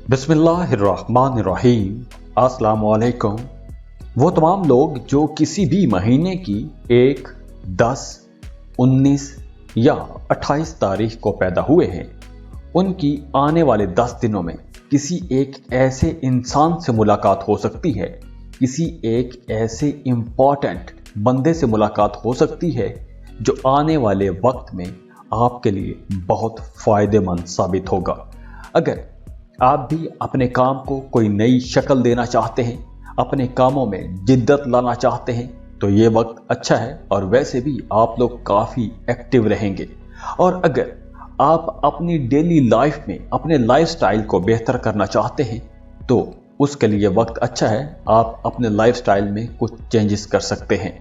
बिस्मिल्लाहिर्रहमानिर्रहीम। अस्सलाम वालेकुम। वो तमाम लोग जो किसी भी महीने की 1, 10, 19 या 28 तारीख को पैदा हुए हैं, उनकी आने वाले 10 दिनों में किसी एक ऐसे इंसान से मुलाकात हो सकती है, किसी एक ऐसे इम्पॉर्टेंट बंदे से मुलाकात हो सकती है जो आने वाले वक्त में आपके लिए बहुत फ़ायदेमंद साबित होगा। अगर आप भी अपने काम को कोई नई शक्ल देना चाहते हैं, अपने कामों में जिद्दत लाना चाहते हैं, तो ये वक्त अच्छा है और वैसे भी आप लोग काफ़ी एक्टिव रहेंगे। और अगर आप अपनी डेली लाइफ में अपने लाइफस्टाइल को बेहतर करना चाहते हैं तो उसके लिए वक्त अच्छा है, आप अपने लाइफस्टाइल में कुछ चेंजेस कर सकते हैं।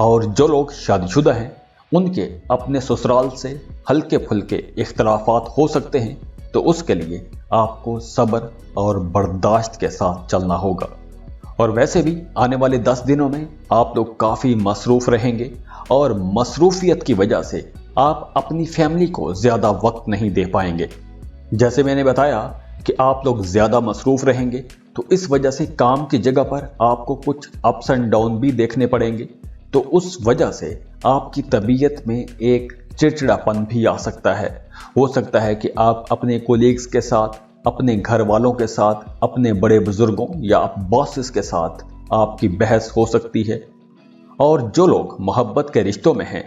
और जो लोग शादीशुदा हैं उनके अपने ससुराल से हल्के फुल्के इख्तलाफात हो सकते हैं, तो उसके लिए आपको सब्र और बर्दाश्त के साथ चलना होगा। और वैसे भी आने वाले 10 दिनों में आप लोग काफ़ी मसरूफ़ रहेंगे और मसरूफियत की वजह से आप अपनी फैमिली को ज़्यादा वक्त नहीं दे पाएंगे। जैसे मैंने बताया कि आप लोग ज़्यादा मसरूफ़ रहेंगे तो इस वजह से काम की जगह पर आपको कुछ अप्स एंड डाउन भी देखने पड़ेंगे, तो उस वजह से आपकी तबीयत में एक चिड़चिड़ापन भी आ सकता है। हो सकता है कि आप अपने कोलीग्स के साथ, अपने घर वालों के साथ, अपने बड़े बुजुर्गों या बॉसेस के साथ आपकी बहस हो सकती है। और जो लोग मोहब्बत के रिश्तों में हैं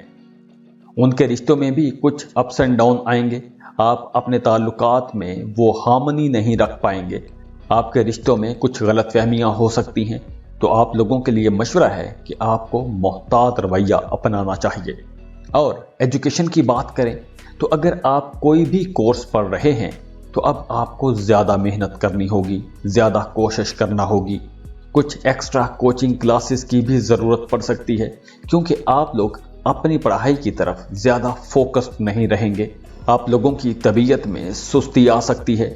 उनके रिश्तों में भी कुछ अप्स एंड डाउन आएंगे। आप अपने ताल्लुकात में वो हार्मनी नहीं रख पाएंगे, आपके रिश्तों में कुछ गलतफहमियां हो सकती हैं। तो आप लोगों के लिए मशवरा है कि आपको मोहतात रवैया अपनाना चाहिए। और एजुकेशन की बात करें तो अगर आप कोई भी कोर्स पढ़ रहे हैं तो अब आपको ज़्यादा मेहनत करनी होगी, ज़्यादा कोशिश करना होगी। कुछ एक्स्ट्रा कोचिंग क्लासेस की भी ज़रूरत पड़ सकती है, क्योंकि आप लोग अपनी पढ़ाई की तरफ ज़्यादा फोकस्ड नहीं रहेंगे। आप लोगों की तबीयत में सुस्ती आ सकती है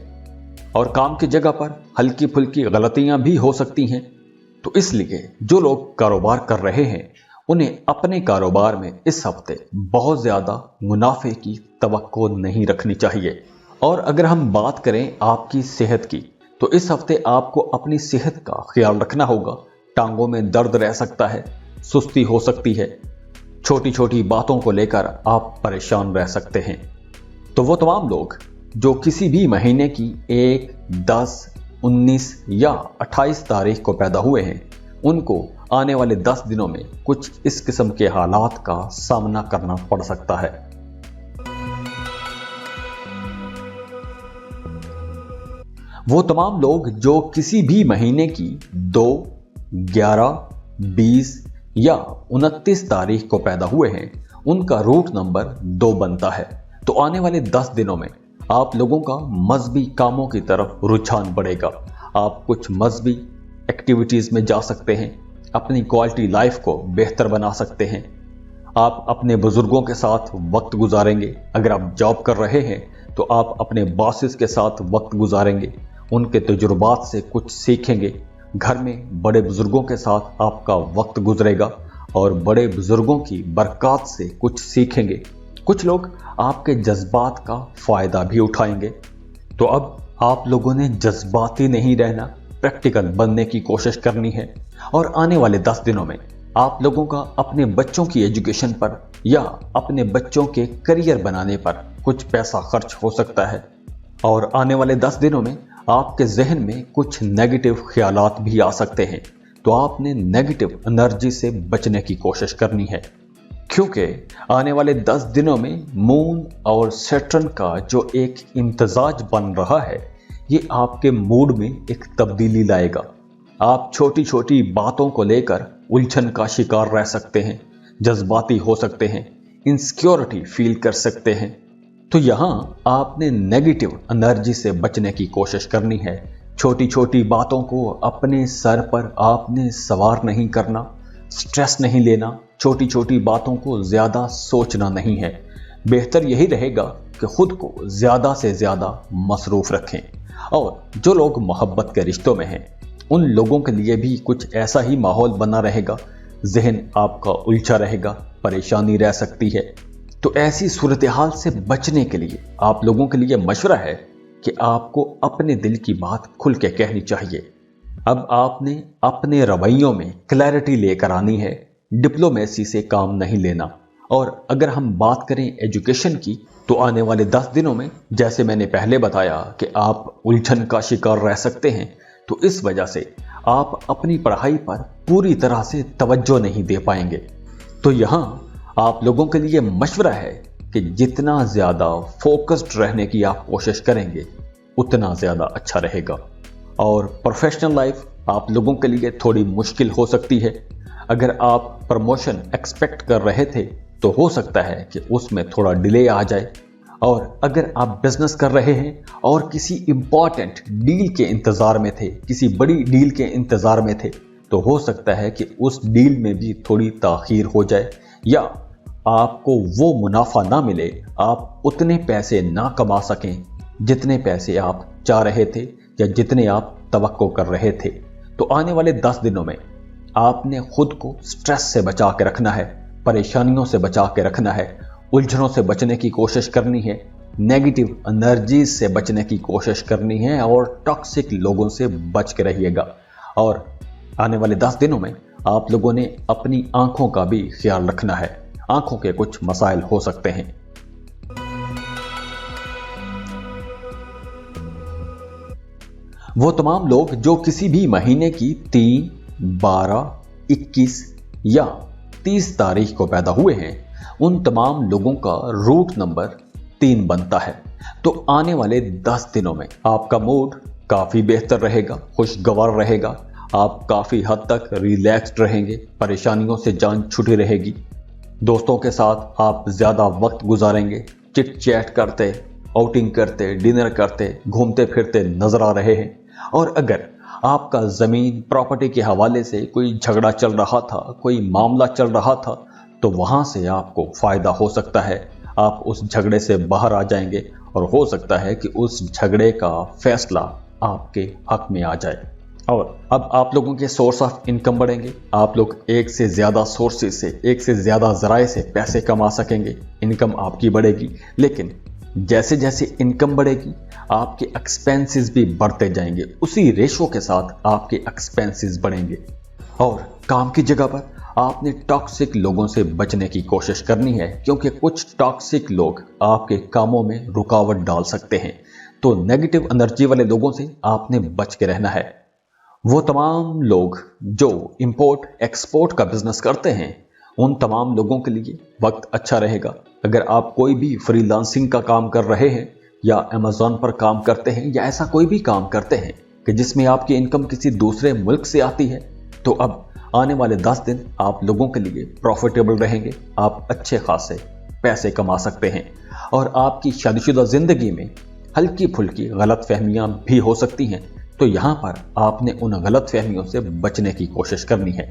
और काम की जगह पर हल्की फुल्की गलतियां भी हो सकती हैं। तो इसलिए जो लोग कारोबार कर रहे हैं उन्हें अपने कारोबार में इस हफ्ते बहुत ज़्यादा मुनाफे की तवक्को नहीं रखनी चाहिए। और अगर हम बात करें आपकी सेहत की, तो इस हफ्ते आपको अपनी सेहत का ख्याल रखना होगा। टांगों में दर्द रह सकता है, सुस्ती हो सकती है, छोटी छोटी बातों को लेकर आप परेशान रह सकते हैं। तो वो तमाम लोग जो किसी भी महीने की 1, 10, 19 या 28 तारीख को पैदा हुए हैं, उनको आने वाले 10 दिनों में कुछ इस किस्म के हालात का सामना करना पड़ सकता है। वो तमाम लोग जो किसी भी महीने की 2, 11, 20 या 29 तारीख को पैदा हुए हैं, उनका रूट नंबर 2 बनता है। तो आने वाले 10 दिनों में आप लोगों का मजहबी कामों की तरफ रुझान बढ़ेगा। आप कुछ मजहबी एक्टिविटीज़ में जा सकते हैं, अपनी क्वालिटी लाइफ को बेहतर बना सकते हैं। आप अपने बुजुर्गों के साथ वक्त गुजारेंगे। अगर आप जॉब कर रहे हैं तो आप अपने बॉसेस के साथ वक्त गुजारेंगे, उनके तजुर्बात से कुछ सीखेंगे। घर में बड़े बुजुर्गों के साथ आपका वक्त गुजरेगा और बड़े बुजुर्गों की बरकत से कुछ सीखेंगे। कुछ लोग आपके जज्बात का फ़ायदा भी उठाएंगे। तो अब आप लोगों ने जज्बाती नहीं रहना, प्रैक्टिकल बनने की कोशिश करनी है। और आने वाले 10 दिनों में आप लोगों का अपने बच्चों की एजुकेशन पर या अपने बच्चों के करियर बनाने पर कुछ पैसा खर्च हो सकता है। और आने वाले 10 दिनों में आपके जहन में कुछ नेगेटिव ख्यालात भी आ सकते हैं, तो आपने नेगेटिव एनर्जी से बचने की कोशिश करनी है। क्योंकि आने वाले 10 दिनों में मून और सैटर्न का जो एक इम्तजाज बन रहा है, ये आपके मूड में एक तब्दीली लाएगा। आप छोटी छोटी बातों को लेकर उलझन का शिकार रह सकते हैं, जज्बाती हो सकते हैं, इनसिक्योरिटी फील कर सकते हैं। तो यहाँ आपने नेगेटिव एनर्जी से बचने की कोशिश करनी है। छोटी छोटी बातों को अपने सर पर आपने सवार नहीं करना, स्ट्रेस नहीं लेना, छोटी छोटी बातों को ज़्यादा सोचना नहीं है। बेहतर यही रहेगा कि खुद को ज़्यादा से ज़्यादा मसरूफ़ रखें। और जो लोग मोहब्बत के रिश्तों में हैं उन लोगों के लिए भी कुछ ऐसा ही माहौल बना रहेगा। जहन आपका उलझा रहेगा, परेशानी रह सकती है। तो ऐसी सूरत हाल से बचने के लिए आप लोगों के लिए मशवरा है कि आपको अपने दिल की बात खुल के कहनी चाहिए। अब आपने अपने रवैयों में क्लैरिटी लेकर आनी है, डिप्लोमेसी से काम नहीं लेना। और अगर हम बात करें एजुकेशन की, तो आने वाले 10 दिनों में जैसे मैंने पहले बताया कि आप उलझन का शिकार रह सकते हैं, तो इस वजह से आप अपनी पढ़ाई पर पूरी तरह से तवज्जो नहीं दे पाएंगे। तो यहाँ आप लोगों के लिए मशवरा है कि जितना ज़्यादा फोकस्ड रहने की आप कोशिश करेंगे उतना ज़्यादा अच्छा रहेगा। और प्रोफेशनल लाइफ आप लोगों के लिए थोड़ी मुश्किल हो सकती है। अगर आप प्रमोशन एक्सपेक्ट कर रहे थे तो हो सकता है कि उसमें थोड़ा डिले आ जाए। और अगर आप बिजनेस कर रहे हैं और किसी इंपॉर्टेंट डील के इंतज़ार में थे, किसी बड़ी डील के इंतज़ार में थे, तो हो सकता है कि उस डील में भी थोड़ी ताख़ीर हो जाए या आपको वो मुनाफा ना मिले, आप उतने पैसे ना कमा सकें जितने पैसे आप चाह रहे थे या जितने आप तवक्को कर रहे थे। तो आने वाले 10 दिनों में आपने खुद को स्ट्रेस से बचा के रखना है, परेशानियों से बचा के रखना है, उलझनों से बचने की कोशिश करनी है, नेगेटिव एनर्जीज से बचने की कोशिश करनी है और टॉक्सिक लोगों से बच के रहिएगा। और आने वाले 10 दिनों में आप लोगों ने अपनी आंखों का भी ख्याल रखना है, आंखों के कुछ मसाइल हो सकते हैं। वो तमाम लोग जो किसी भी महीने की 3, 12, 21 या 30 तारीख को पैदा हुए हैं, उन तमाम लोगों का रूट नंबर 3 बनता है। तो आने वाले 10 दिनों में आपका मूड काफ़ी बेहतर रहेगा, खुशगवार रहेगा, आप काफ़ी हद तक रिलैक्स्ड रहेंगे, परेशानियों से जान छुटी रहेगी। दोस्तों के साथ आप ज़्यादा वक्त गुजारेंगे, चिट चैट करते, आउटिंग करते, डिनर करते, घूमते फिरते नजर आ रहे हैं। और अगर आपका ज़मीन प्रॉपर्टी के हवाले से कोई झगड़ा चल रहा था, कोई मामला चल रहा था, तो वहाँ से आपको फ़ायदा हो सकता है, आप उस झगड़े से बाहर आ जाएंगे और हो सकता है कि उस झगड़े का फैसला आपके हक में आ जाए। और अब आप लोगों के सोर्स ऑफ इनकम बढ़ेंगे, आप लोग एक से ज़्यादा सोर्सेज से, एक से ज़्यादा ज़राए से पैसे कमा सकेंगे, इनकम आपकी बढ़ेगी। लेकिन जैसे जैसे इनकम बढ़ेगी आपके एक्सपेंसेस भी बढ़ते जाएंगे, उसी रेशो के साथ आपके एक्सपेंसेस बढ़ेंगे। और काम की जगह पर आपने टॉक्सिक लोगों से बचने की कोशिश करनी है, क्योंकि कुछ टॉक्सिक लोग आपके कामों में रुकावट डाल सकते हैं। तो नेगेटिव एनर्जी वाले लोगों से आपने बच के रहना है। वो तमाम लोग जो इंपोर्ट एक्सपोर्ट का बिजनेस करते हैं, उन तमाम लोगों के लिए वक्त अच्छा रहेगा। अगर आप कोई भी फ्रीलांसिंग का काम कर रहे हैं या अमेज़ॉन पर काम करते हैं या ऐसा कोई भी काम करते हैं कि जिसमें आपकी इनकम किसी दूसरे मुल्क से आती है, तो अब आने वाले 10 दिन आप लोगों के लिए प्रॉफिटेबल रहेंगे, आप अच्छे खासे पैसे कमा सकते हैं। और आपकी शादीशुदा ज़िंदगी में हल्की फुल्की गलत फहमियाँ भी हो सकती हैं, तो यहाँ पर आपने उन गलत फहमियों से बचने की कोशिश करनी है।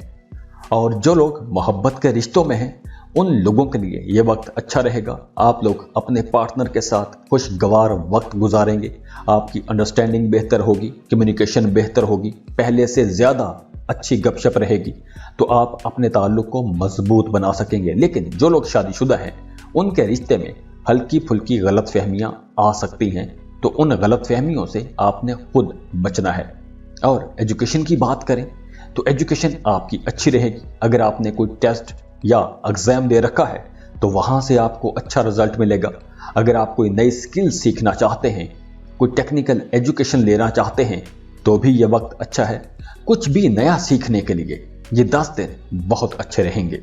और जो लोग मोहब्बत के रिश्तों में हैं, उन लोगों के लिए ये वक्त अच्छा रहेगा, आप लोग अपने पार्टनर के साथ खुशगवार वक्त गुजारेंगे, आपकी अंडरस्टैंडिंग बेहतर होगी, कम्युनिकेशन बेहतर होगी, पहले से ज़्यादा अच्छी गपशप रहेगी, तो आप अपने ताल्लुक को मजबूत बना सकेंगे। लेकिन जो लोग शादीशुदा हैं, उनके रिश्ते में हल्की फुल्की गलत फहमियाँ आ सकती हैं, तो उन गलत फहमियों से आपने खुद बचना है। और एजुकेशन की बात करें तो एजुकेशन आपकी अच्छी रहेगी। अगर आपने कोई टेस्ट या एग्ज़ाम दे रखा है तो वहाँ से आपको अच्छा रिजल्ट मिलेगा। अगर आप कोई नई स्किल सीखना चाहते हैं, कोई टेक्निकल एजुकेशन लेना चाहते हैं, तो भी ये वक्त अच्छा है। कुछ भी नया सीखने के लिए ये 10 दिन बहुत अच्छे रहेंगे।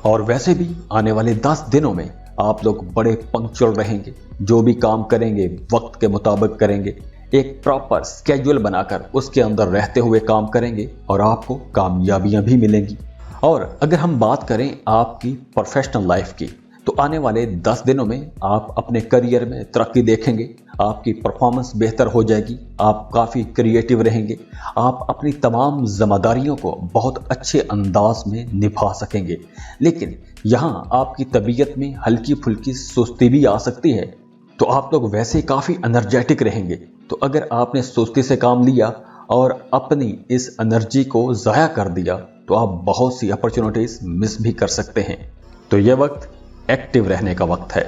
और वैसे भी आने वाले 10 दिनों में आप लोग बड़े पंक्चुअल रहेंगे, जो भी काम करेंगे वक्त के मुताबिक करेंगे, एक प्रॉपर स्केड्यूल बनाकर उसके अंदर रहते हुए काम करेंगे और आपको कामयाबियां भी मिलेंगी। और अगर हम बात करें आपकी प्रोफेशनल लाइफ की, तो आने वाले 10 दिनों में आप अपने करियर में तरक्की देखेंगे, आपकी परफॉर्मेंस बेहतर हो जाएगी, आप काफ़ी क्रिएटिव रहेंगे, आप अपनी तमाम जिम्मेदारियों को बहुत अच्छे अंदाज में निभा सकेंगे। लेकिन यहाँ आपकी तबीयत में हल्की फुल्की सुस्ती भी आ सकती है, तो आप लोग वैसे काफ़ी एनर्जेटिक रहेंगे। तो अगर आपने सुस्ती से काम लिया और अपनी इस एनर्जी को ज़ाया कर दिया, तो आप बहुत सी अपॉर्चुनिटीज़ मिस भी कर सकते हैं। तो यह वक्त एक्टिव रहने का वक्त है।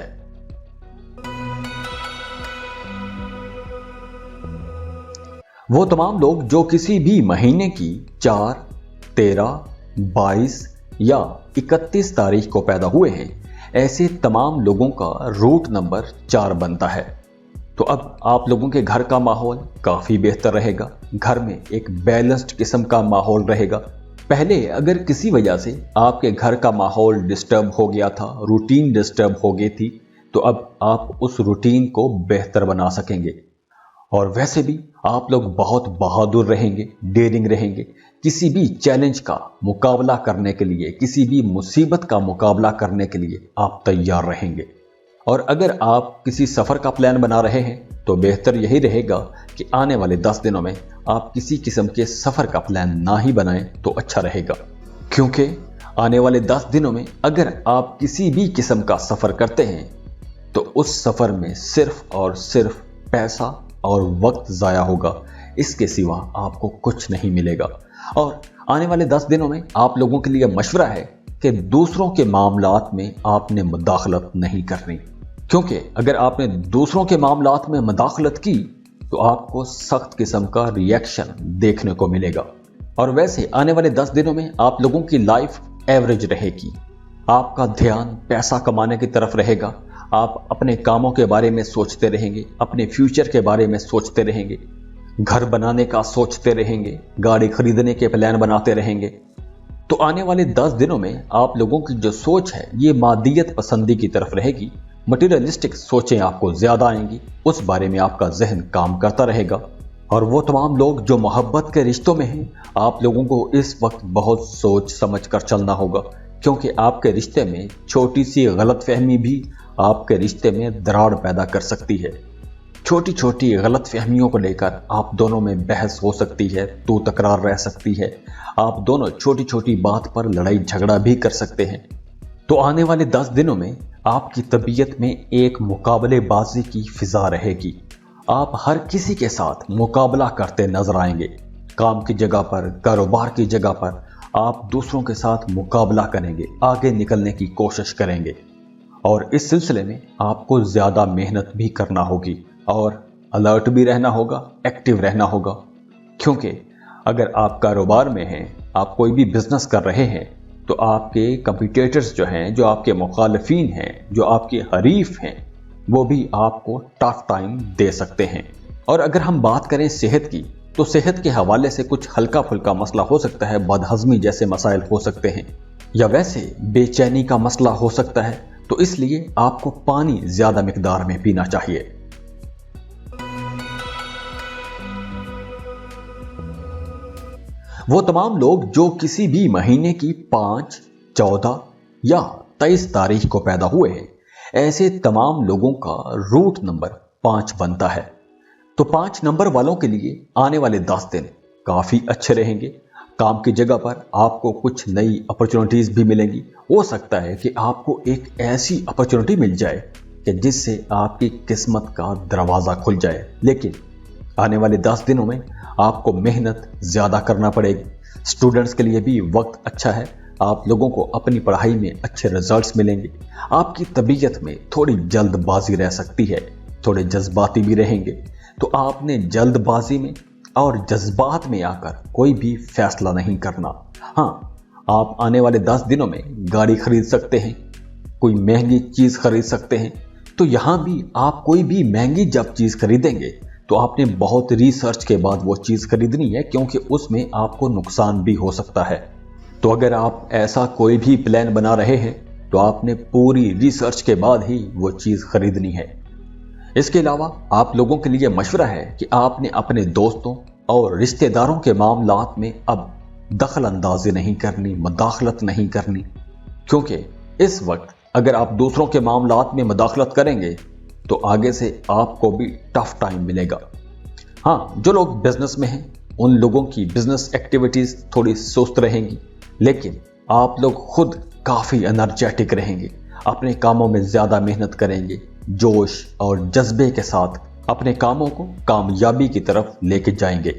वो तमाम लोग जो किसी भी महीने की 4, 13, 22 या 31 तारीख को पैदा हुए हैं, ऐसे तमाम लोगों का रूट नंबर 4 बनता है। तो अब आप लोगों के घर का माहौल काफ़ी बेहतर रहेगा, घर में एक बैलेंस्ड किस्म का माहौल रहेगा। पहले अगर किसी वजह से आपके घर का माहौल डिस्टर्ब हो गया था, रूटीन डिस्टर्ब हो गई थी, तो अब आप उस रूटीन को बेहतर बना सकेंगे। और वैसे भी आप लोग बहुत बहादुर रहेंगे, डेयरिंग रहेंगे, किसी भी चैलेंज का मुकाबला करने के लिए, किसी भी मुसीबत का मुकाबला करने के लिए आप तैयार रहेंगे। और अगर आप किसी सफ़र का प्लान बना रहे हैं तो बेहतर यही रहेगा कि आने वाले 10 दिनों में आप किसी किस्म के सफ़र का प्लान ना ही बनाएं तो अच्छा रहेगा, क्योंकि आने वाले 10 दिनों में अगर आप किसी भी किस्म का सफ़र करते हैं तो उस सफ़र में सिर्फ और सिर्फ पैसा और वक्त ज़ाया होगा, इसके सिवा आपको कुछ नहीं मिलेगा। और आने वाले 10 दिनों में आप लोगों के लिए मशवरा है कि दूसरों के मामलात में आपने मुदाखलत नहीं करनी, क्योंकि अगर आपने दूसरों के मामलात में मुदाखलत की तो आपको सख्त किस्म का रिएक्शन देखने को मिलेगा। और वैसे आने वाले 10 दिनों में आप लोगों की लाइफ एवरेज रहेगी, आपका ध्यान पैसा कमाने की तरफ रहेगा, आप अपने कामों के बारे में सोचते रहेंगे, अपने फ्यूचर के बारे में सोचते रहेंगे, घर बनाने का सोचते रहेंगे, गाड़ी खरीदने के प्लान बनाते रहेंगे। तो आने वाले 10 दिनों में आप लोगों की जो सोच है ये मादियत पसंदी की तरफ रहेगी, मटीरियलिस्टिक सोचें आपको ज़्यादा आएंगी, उस बारे में आपका जहन काम करता रहेगा। और वो तमाम लोग जो मोहब्बत के रिश्तों में हैं, आप लोगों को इस वक्त बहुत सोच समझ कर चलना होगा, क्योंकि आपके रिश्ते में छोटी सी गलतफहमी भी आपके रिश्ते में दरार पैदा कर सकती है। छोटी छोटी गलतफहमियों को लेकर आप दोनों में बहस हो सकती है, तू तकरार रह सकती है, आप दोनों छोटी छोटी बात पर लड़ाई झगड़ा भी कर सकते हैं। तो आने वाले 10 दिनों में आपकी तबीयत में एक मुकाबलेबाजी की फिजा रहेगी, आप हर किसी के साथ मुकाबला करते नजर आएंगे। काम की जगह पर, कारोबार की जगह पर आप दूसरों के साथ मुकाबला करेंगे, आगे निकलने की कोशिश करेंगे। और इस सिलसिले में आपको ज़्यादा मेहनत भी करना होगी और अलर्ट भी रहना होगा, एक्टिव रहना होगा, क्योंकि अगर आप कारोबार में हैं, आप कोई भी बिजनेस कर रहे हैं, तो आपके कंपटीटर्स जो हैं, जो आपके मुखालफीन हैं, जो आपके हरीफ हैं, वो भी आपको टफ टाइम दे सकते हैं। और अगर हम बात करें सेहत की, तो सेहत के हवाले से कुछ हल्का फुल्का मसला हो सकता है, बदहज़मी जैसे मसाइल हो सकते हैं, या वैसे बेचैनी का मसला हो सकता है, तो इसलिए आपको पानी ज़्यादा मिकदार में पीना चाहिए। वो तमाम लोग जो किसी भी महीने की 5, 14 या 23 तारीख को पैदा हुए हैं, ऐसे तमाम लोगों का रूट नंबर 5 बनता है। तो 5 नंबर वालों के लिए आने वाले 10 दिन काफ़ी अच्छे रहेंगे। काम की जगह पर आपको कुछ नई अपॉर्चुनिटीज़ भी मिलेंगी। हो सकता है कि आपको एक ऐसी अपॉर्चुनिटी मिल जाए कि जिससे आपकी किस्मत का दरवाज़ा खुल जाए, लेकिन आने वाले 10 दिनों में आपको मेहनत ज़्यादा करना पड़ेगी। स्टूडेंट्स के लिए भी वक्त अच्छा है, आप लोगों को अपनी पढ़ाई में अच्छे रिजल्ट्स मिलेंगे। आपकी तबीयत में थोड़ी जल्दबाजी रह सकती है, थोड़े जज्बाती भी रहेंगे, तो आपने जल्दबाजी में और जज्बात में आकर कोई भी फैसला नहीं करना। हाँ, आप आने वाले 10 दिनों में गाड़ी खरीद सकते हैं, कोई महंगी चीज़ खरीद सकते हैं। तो यहाँ भी आप कोई भी महंगी जब चीज़ खरीदेंगे तो आपने बहुत रिसर्च के बाद वो चीज़ खरीदनी है, क्योंकि उसमें आपको नुकसान भी हो सकता है। तो अगर आप ऐसा कोई भी प्लान बना रहे हैं तो आपने पूरी रिसर्च के बाद ही वो चीज़ खरीदनी है। इसके अलावा आप लोगों के लिए मशवरा है कि आपने अपने दोस्तों और रिश्तेदारों के मामलात में अब दखल अंदाजी नहीं करनी, मुदाखलत नहीं करनी, क्योंकि इस वक्त अगर आप दूसरों के मामलात में मुदाखलत करेंगे तो आगे से आपको भी टफ टाइम मिलेगा। हाँ, जो लोग बिजनेस में हैं उन लोगों की बिजनेस एक्टिविटीज़ थोड़ी सुस्त रहेंगी, लेकिन आप लोग खुद काफ़ी एनर्जेटिक रहेंगे, अपने कामों में ज़्यादा मेहनत करेंगे, जोश और जज्बे के साथ अपने कामों को कामयाबी की तरफ लेके जाएंगे,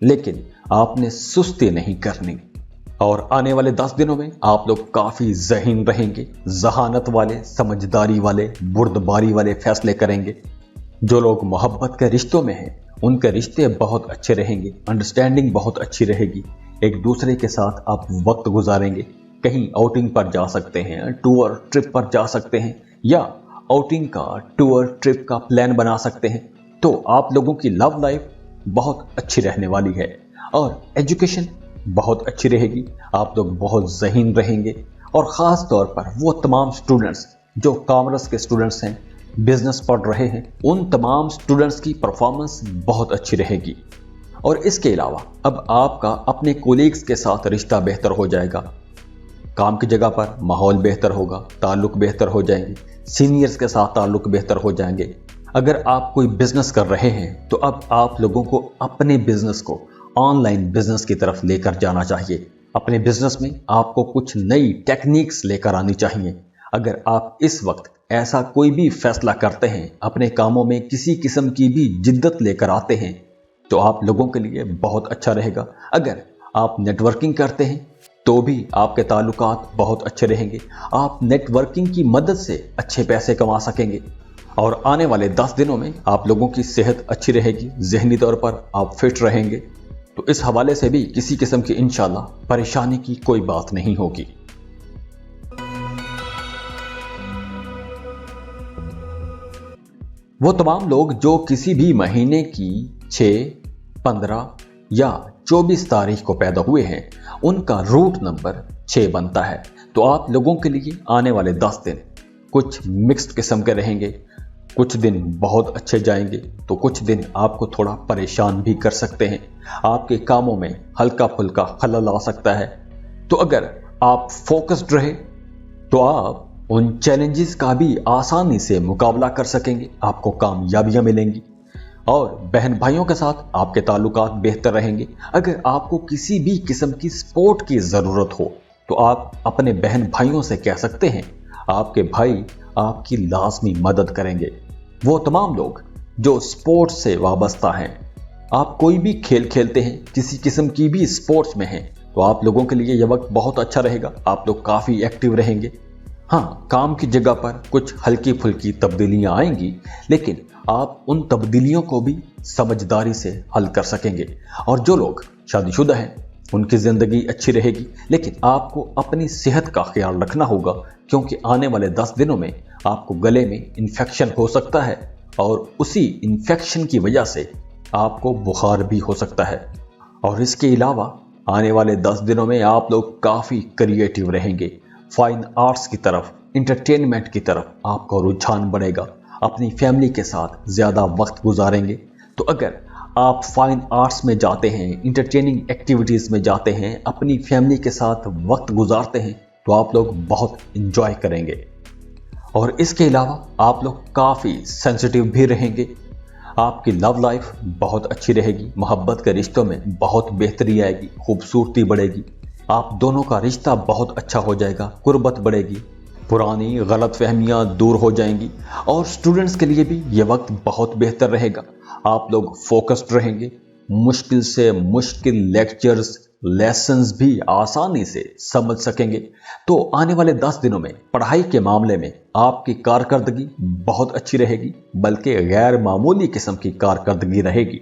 लेकिन आपने सुस्ती नहीं करनी। और आने वाले 10 दिनों में आप लोग काफ़ी ज़हीन रहेंगे, जहानत वाले, समझदारी वाले, बुर्दबारी वाले फैसले करेंगे। जो लोग मोहब्बत के रिश्तों में हैं उनके रिश्ते बहुत अच्छे रहेंगे, अंडरस्टैंडिंग बहुत अच्छी रहेगी, एक दूसरे के साथ आप वक्त गुजारेंगे, कहीं आउटिंग पर जा सकते हैं, टूर ट्रिप पर जा सकते हैं या आउटिंग का टूर ट्रिप का प्लान बना सकते हैं। तो आप लोगों की लव लाइफ बहुत अच्छी रहने वाली है और एजुकेशन बहुत अच्छी रहेगी, आप लोग बहुत ज़हीन रहेंगे। और ख़ास तौर पर वो तमाम स्टूडेंट्स जो कॉमर्स के स्टूडेंट्स हैं, बिजनेस पढ़ रहे हैं, उन तमाम स्टूडेंट्स की परफॉर्मेंस बहुत अच्छी रहेगी। और इसके अलावा अब आपका अपने कोलीग्स के साथ रिश्ता बेहतर हो जाएगा, काम की जगह पर माहौल बेहतर होगा, ताल्लुक बेहतर हो जाएंगे, सीनियर्स के साथ ताल्लुक बेहतर हो जाएंगे। अगर आप कोई बिजनेस कर रहे हैं तो अब आप लोगों को अपने बिजनेस को ऑनलाइन बिजनेस की तरफ लेकर जाना चाहिए। अपने बिजनेस में आपको कुछ नई टेक्निक्स लेकर आनी चाहिए। अगर आप इस वक्त ऐसा कोई भी फैसला करते हैं, अपने कामों में किसी किस्म की भी जिद्दत लेकर आते हैं, तो आप लोगों के लिए बहुत अच्छा रहेगा। अगर आप नेटवर्किंग करते हैं तो भी आपके ताल्लुकात बहुत अच्छे रहेंगे, आप नेटवर्किंग की मदद से अच्छे पैसे कमा सकेंगे। और आने वाले 10 दिनों में आप लोगों की सेहत अच्छी रहेगी, ज़हनी तौर पर आप फिट रहेंगे। तो इस हवाले से भी किसी किस्म की इंशाल्लाह परेशानी की कोई बात नहीं होगी। वो तमाम लोग जो किसी भी महीने की 6, 15 या 24 तारीख को पैदा हुए हैं, उनका रूट नंबर 6 बनता है। तो आप लोगों के लिए आने वाले 10 दिन कुछ मिक्स्ड किस्म के रहेंगे, कुछ दिन बहुत अच्छे जाएंगे तो कुछ दिन आपको थोड़ा परेशान भी कर सकते हैं, आपके कामों में हल्का फुल्का खलल आ सकता है। तो अगर आप फोकस्ड रहे तो आप उन चैलेंजेस का भी आसानी से मुकाबला कर सकेंगे, आपको कामयाबियां मिलेंगी। और बहन भाइयों के साथ आपके ताल्लुकात बेहतर रहेंगे। अगर आपको किसी भी किस्म की सपोर्ट की ज़रूरत हो तो आप अपने बहन भाइयों से कह सकते हैं, आपके भाई आपकी लाजमी मदद करेंगे। वो तमाम लोग जो स्पोर्ट्स से वाबस्ता हैं, आप कोई भी खेल खेलते हैं, किसी किस्म की भी स्पोर्ट्स में हैं, तो आप लोगों के लिए यह वक्त बहुत अच्छा रहेगा, आप लोग काफ़ी एक्टिव रहेंगे। हाँ, काम की जगह पर कुछ हल्की फुल्की तब्दीलियां आएंगी, लेकिन आप उन तब्दीलियों को भी समझदारी से हल कर सकेंगे। और जो लोग शादीशुदा हैं उनकी ज़िंदगी अच्छी रहेगी, लेकिन आपको अपनी सेहत का ख्याल रखना होगा, क्योंकि आने वाले 10 दिनों में आपको गले में इन्फेक्शन हो सकता है और उसी इन्फेक्शन की वजह से आपको बुखार भी हो सकता है। और इसके अलावा आने वाले 10 दिनों में आप लोग काफ़ी क्रिएटिव रहेंगे, फाइन आर्ट्स की तरफ, इंटरटेनमेंट की तरफ आपका रुझान बढ़ेगा, अपनी फैमिली के साथ ज़्यादा वक्त गुजारेंगे। तो अगर आप फाइन आर्ट्स में जाते हैं, इंटरटेनिंग एक्टिविटीज़ में जाते हैं, अपनी फैमिली के साथ वक्त गुजारते हैं, तो आप लोग बहुत इंजॉय करेंगे। और इसके अलावा आप लोग काफ़ी सेंसिटिव भी रहेंगे, आपकी लव लाइफ बहुत अच्छी रहेगी, मोहब्बत के रिश्तों में बहुत बेहतरी आएगी, खूबसूरती बढ़ेगी, आप दोनों का रिश्ता बहुत अच्छा हो जाएगा, कुर्बत बढ़ेगी, पुरानी गलत फहमियाँ दूर हो जाएंगी। और स्टूडेंट्स के लिए भी ये वक्त बहुत बेहतर रहेगा, आप लोग फोकस्ड रहेंगे, मुश्किल से मुश्किल लेक्चर्स, लेसन्स भी आसानी से समझ सकेंगे। तो आने वाले 10 दिनों में पढ़ाई के मामले में आपकी कारकर्दगी बहुत अच्छी रहेगी, बल्कि गैर मामूली किस्म की कारकर्दगी रहेगी।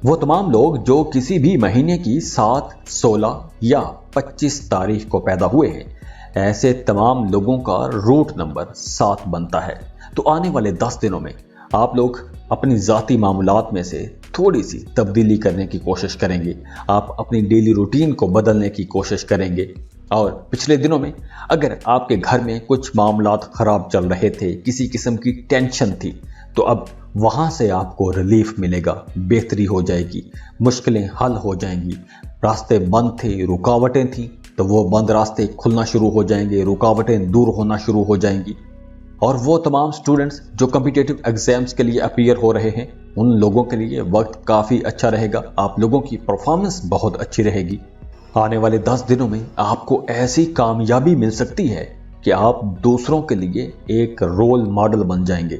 वो तमाम लोग जो किसी भी महीने की 7, 16 या 25 तारीख को पैदा हुए हैं, ऐसे तमाम लोगों का रूट नंबर 7 बनता है। तो आने वाले 10 दिनों में आप लोग अपनी ज़ाती मामलात में से थोड़ी सी तब्दीली करने की कोशिश करेंगे, आप अपनी डेली रूटीन को बदलने की कोशिश करेंगे। और पिछले दिनों में अगर आपके घर में कुछ मामलात ख़राब चल रहे थे, किसी किस्म की टेंशन थी, तो अब वहाँ से आपको रिलीफ मिलेगा, बेहतरी हो जाएगी, मुश्किलें हल हो जाएंगी। रास्ते बंद थे, रुकावटें थीं, तो वो बंद रास्ते खुलना शुरू हो जाएंगे, रुकावटें दूर होना शुरू हो जाएंगी। और वो तमाम स्टूडेंट्स जो कॉम्पिटिटिव एग्जाम्स के लिए अपीयर हो रहे हैं, उन लोगों के लिए वक्त काफ़ी अच्छा रहेगा, आप लोगों की परफॉर्मेंस बहुत अच्छी रहेगी। आने वाले 10 दिनों में आपको ऐसी कामयाबी मिल सकती है कि आप दूसरों के लिए एक रोल मॉडल बन जाएंगे।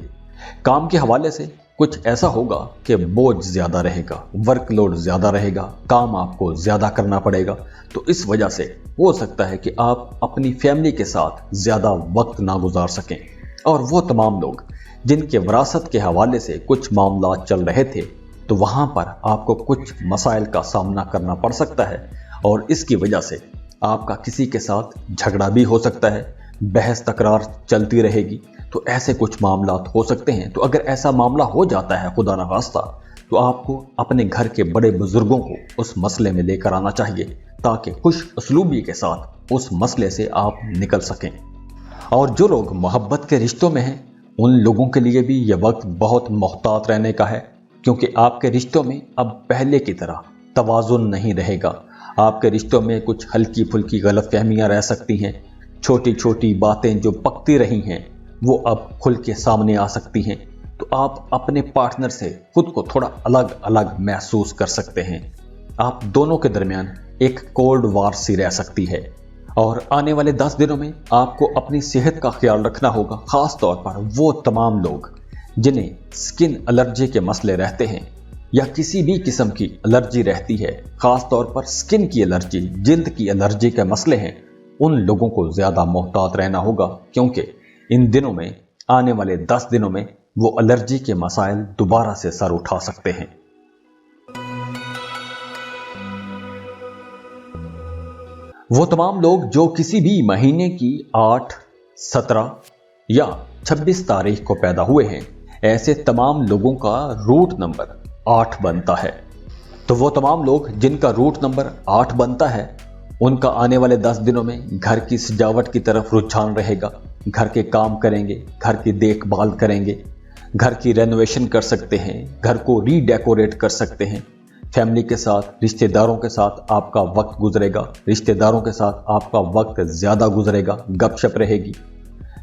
काम के हवाले से कुछ ऐसा होगा कि बोझ ज़्यादा रहेगा, वर्कलोड ज़्यादा रहेगा, काम आपको ज़्यादा करना पड़ेगा। तो इस वजह से हो सकता है कि आप अपनी फैमिली के साथ ज़्यादा वक्त ना गुजार सकें। और वो तमाम लोग जिनके विरासत के हवाले से कुछ मामला चल रहे थे, तो वहाँ पर आपको कुछ मसाइल का सामना करना पड़ सकता है और इसकी वजह से आपका किसी के साथ झगड़ा भी हो सकता है, बहस तकरार चलती रहेगी। तो ऐसे कुछ मामला हो सकते हैं। तो अगर ऐसा मामला हो जाता है खुदा न खास्ता, तो आपको अपने घर के बड़े बुजुर्गों को उस मसले में लेकर आना चाहिए ताकि खुश उसलूबी के साथ उस मसले से आप निकल सकें। और जो लोग मोहब्बत के रिश्तों में हैं, उन लोगों के लिए भी यह वक्त बहुत मोहतात रहने का है, क्योंकि आपके रिश्तों में अब पहले की तरह तवाज़ुन नहीं रहेगा। आपके रिश्तों में कुछ हल्की फुल्की गलतफहमियां रह सकती हैं। छोटी छोटी बातें जो पकती रही हैं वो अब खुल के सामने आ सकती हैं। तो आप अपने पार्टनर से खुद को थोड़ा अलग अलग महसूस कर सकते हैं। आप दोनों के दरमियान एक कोल्ड वार सी रह सकती है। और आने वाले 10 दिनों में आपको अपनी सेहत का ख्याल रखना होगा, खास तौर पर वो तमाम लोग जिन्हें स्किन एलर्जी के मसले रहते हैं या किसी भी किस्म की एलर्जी रहती है, खास तौर पर स्किन की एलर्जी, जिल्द की एलर्जी के मसले हैं। उन लोगों को ज्यादा मोहतात रहना होगा, क्योंकि इन दिनों में, आने वाले 10 दिनों में वो एलर्जी के मसाइल दोबारा से सर उठा सकते हैं। वो तमाम लोग जो किसी भी महीने की 8, 17 या 26 तारीख को पैदा हुए हैं, ऐसे तमाम लोगों का रूट नंबर 8 बनता है। तो वो तमाम लोग जिनका रूट नंबर 8 बनता है, उनका आने वाले 10 दिनों में घर की सजावट की तरफ रुझान रहेगा। घर के काम करेंगे, घर की देखभाल करेंगे, घर की रेनोवेशन कर सकते हैं, घर को रीडेकोरेट कर सकते हैं। फैमिली के साथ, रिश्तेदारों के साथ आपका वक्त गुजरेगा, रिश्तेदारों के साथ आपका वक्त ज़्यादा गुजरेगा, गपशप रहेगी।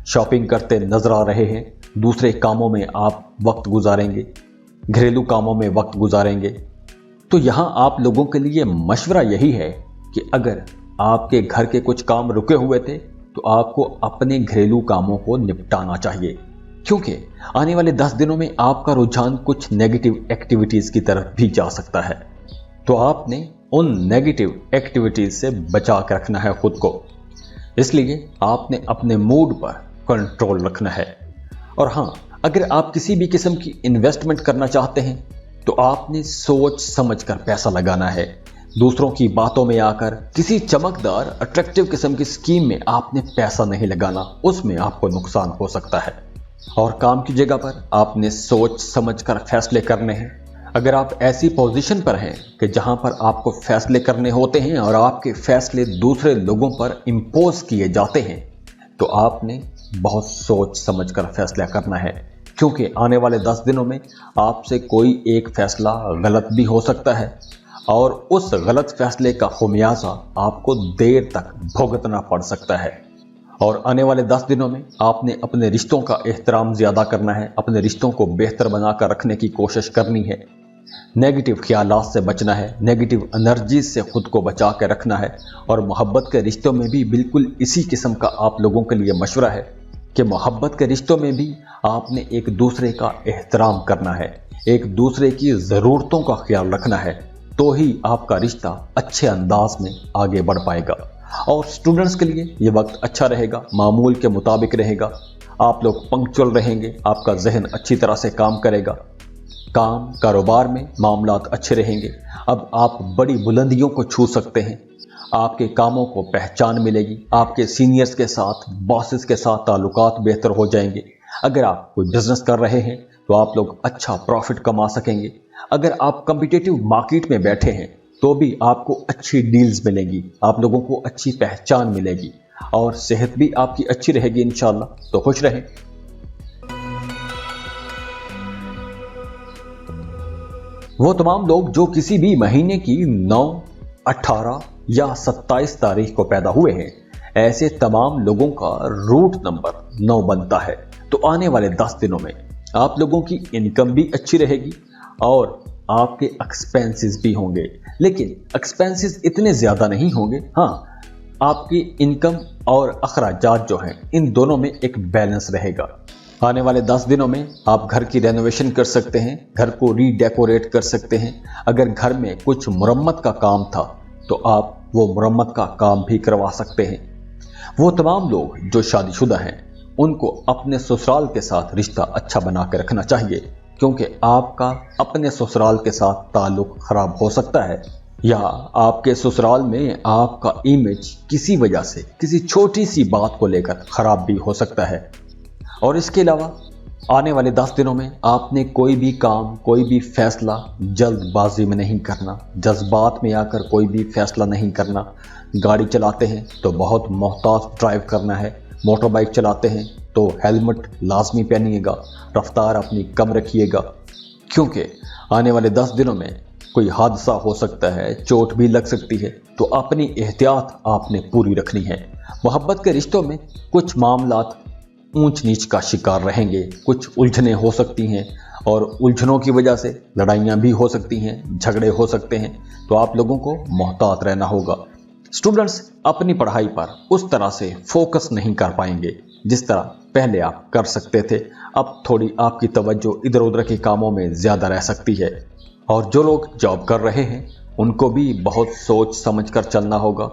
शॉपिंग करते नजर आ रहे हैं, दूसरे कामों में आप वक्त गुजारेंगे, घरेलू कामों में वक्त गुजारेंगे। तो यहाँ आप लोगों के लिए मशवरा यही है कि अगर आपके घर के कुछ काम रुके हुए थे, तो आपको अपने घरेलू कामों को निपटाना चाहिए, क्योंकि आने वाले 10 दिनों में आपका रुझान कुछ नेगेटिव एक्टिविटीज की तरफ भी जा सकता है। तो आपने उन नेगेटिव एक्टिविटीज से बचा कर रखना है खुद को। इसलिए आपने अपने मूड पर कंट्रोल रखना है। और हाँ, अगर आप किसी भी किस्म की इन्वेस्टमेंट करना चाहते हैं, तो आपने सोच समझ कर पैसा लगाना है। दूसरों की बातों में आकर किसी चमकदार अट्रैक्टिव किस्म की स्कीम में आपने पैसा नहीं लगाना, उसमें आपको नुकसान हो सकता है। और काम की जगह पर आपने सोच समझ कर फैसले करने हैं। अगर आप ऐसी पोजीशन पर हैं कि जहां पर आपको फैसले करने होते हैं और आपके फैसले दूसरे लोगों पर इंपोज किए जाते हैं, तो आपने बहुत सोच समझ कर फैसला करना है, क्योंकि आने वाले 10 दिनों में आपसे कोई एक फैसला गलत भी हो सकता है और उस गलत फैसले का खुमियाजा आपको देर तक भुगतना पड़ सकता है। और आने वाले 10 दिनों में आपने अपने रिश्तों का एहतराम ज़्यादा करना है, अपने रिश्तों को बेहतर बनाकर रखने की कोशिश करनी है, नेगेटिव ख्यालात से बचना है, नेगेटिव एनर्जी से खुद को बचा के रखना है। और मोहब्बत के रिश्तों में भी बिल्कुल इसी किस्म का आप लोगों के लिए मशवरा है कि मोहब्बत के रिश्तों में भी आपने एक दूसरे का एहतराम करना है, एक दूसरे की ज़रूरतों का ख्याल रखना है, तो ही आपका रिश्ता अच्छे अंदाज में आगे बढ़ पाएगा। और स्टूडेंट्स के लिए ये वक्त अच्छा रहेगा, मामूल के मुताबिक रहेगा। आप लोग पंक्चुअल रहेंगे, आपका जहन अच्छी तरह से काम करेगा, काम कारोबार में मामलात अच्छे रहेंगे। अब आप बड़ी बुलंदियों को छू सकते हैं, आपके कामों को पहचान मिलेगी, आपके सीनियर्स के साथ, बॉसेस के साथ ताल्लुकात बेहतर हो जाएंगे। अगर आप कोई बिजनेस कर रहे हैं तो आप लोग अच्छा प्रॉफिट कमा सकेंगे। अगर आप कॉम्पिटिटिव मार्केट में बैठे हैं तो भी आपको अच्छी डील्स मिलेंगी, आप लोगों को अच्छी पहचान मिलेगी और सेहत भी आपकी अच्छी रहेगी इंशाल्लाह। तो खुश रहें। वो तमाम लोग जो किसी भी महीने की 9, 18 या 27 तारीख को पैदा हुए हैं, ऐसे तमाम लोगों का रूट नंबर 9 बनता है। तो आने वाले 10 दिनों में आप लोगों की इनकम भी अच्छी रहेगी और आपके एक्सपेंसेस भी होंगे, लेकिन एक्सपेंसेस इतने ज़्यादा नहीं होंगे। हाँ, आपकी इनकम और अखराजात जो हैं, इन दोनों में एक बैलेंस रहेगा। आने वाले 10 दिनों में आप घर की रेनोवेशन कर सकते हैं, घर को रीडेकोरेट कर सकते हैं। अगर घर में कुछ मुरम्मत का काम था तो आप वो मुरम्मत का काम भी करवा सकते हैं। वो तमाम लोग जो शादीशुदा हैं, उनको अपने ससुराल के साथ रिश्ता अच्छा बना के रखना चाहिए, क्योंकि आपका अपने ससुराल के साथ ताल्लुक खराब हो सकता है या आपके ससुराल में आपका इमेज किसी वजह से किसी छोटी सी बात को लेकर खराब भी हो सकता है। और इसके अलावा आने वाले 10 दिनों में आपने कोई भी काम, कोई भी फैसला जल्दबाजी में नहीं करना, जज्बात में आकर कोई भी फैसला नहीं करना। गाड़ी चलाते हैं तो बहुत मोहतात ड्राइव करना है, मोटर बाइक चलाते हैं तो हेलमेट लाजमी पहनिएगा, रफ्तार अपनी कम रखिएगा, क्योंकि आने वाले 10 दिनों में कोई हादसा हो सकता है, चोट भी लग सकती है, तो अपनी एहतियात आपने पूरी रखनी है। मोहब्बत के रिश्तों में कुछ मामलात ऊंच नीच का शिकार रहेंगे, कुछ उलझनें हो सकती हैं और उलझनों की वजह से लड़ाइयाँ भी हो सकती हैं, झगड़े हो सकते हैं, तो आप लोगों को मोहतात रहना होगा। स्टूडेंट्स अपनी पढ़ाई पर उस तरह से फोकस नहीं कर पाएंगे जिस तरह पहले आप कर सकते थे। अब थोड़ी आपकी तवज्जो इधर उधर के कामों में ज़्यादा रह सकती है। और जो लोग जॉब कर रहे हैं उनको भी बहुत सोच समझ कर चलना होगा,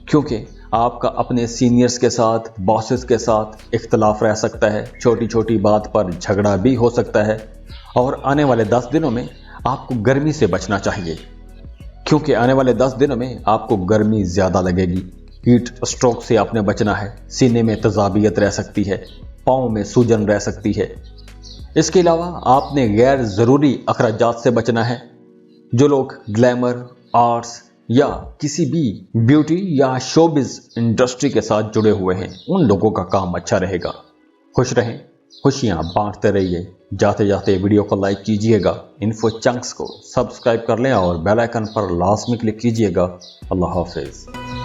क्योंकि आपका अपने सीनियर्स के साथ, बॉसेस के साथ इख्तलाफ रह सकता है, छोटी छोटी बात पर झगड़ा भी हो सकता है। और आने वाले 10 दिनों में आपको गर्मी से बचना चाहिए, क्योंकि आने वाले 10 दिनों में आपको गर्मी ज़्यादा लगेगी। हीट स्ट्रोक से आपने बचना है, सीने में तजाबियत रह सकती है, पाँव में सूजन रह सकती है। इसके अलावा आपने गैर ज़रूरी अखराजात से बचना है। जो लोग ग्लैमर, आर्ट्स या किसी भी ब्यूटी या शोबिज इंडस्ट्री के साथ जुड़े हुए हैं, उन लोगों का काम अच्छा रहेगा। खुश रहें, खुशियाँ बांटते रहिए। जाते जाते वीडियो को लाइक कीजिएगा, इन्फो चंक्स को सब्सक्राइब कर लें और बेल आइकन पर लाजमी क्लिक कीजिएगा। अल्लाह हाफिज़।